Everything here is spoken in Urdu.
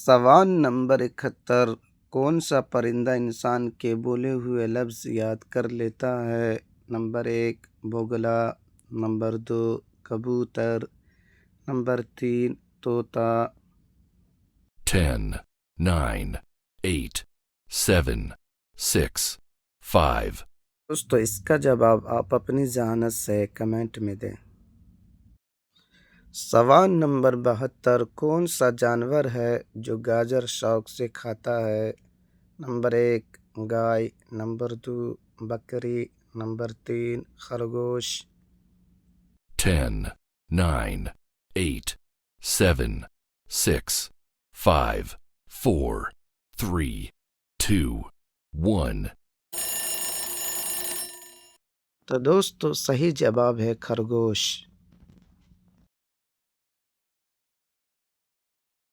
سوال نمبر 71، کون سا پرندہ انسان کے بولے ہوئے لفظ یاد کر لیتا ہے؟ نمبر 1 بگلا، نمبر 2 کبوتر، نمبر 3 طوطا۔ 10, 9, 8, 7, 6, 5. دوستو اس کا جواب آپ اپنی ذہانت سے کمنٹ میں دیں۔ سوال نمبر 72، کون سا جانور ہے جو گاجر شوق سے کھاتا ہے؟ نمبر 1 گائے، نمبر 2 بکری، نمبر 3 خرگوش۔ 10, 9, 8, 7, 6, 5, 4, 3, 2, 1. تو دوستو صحیح جواب ہے خرگوش۔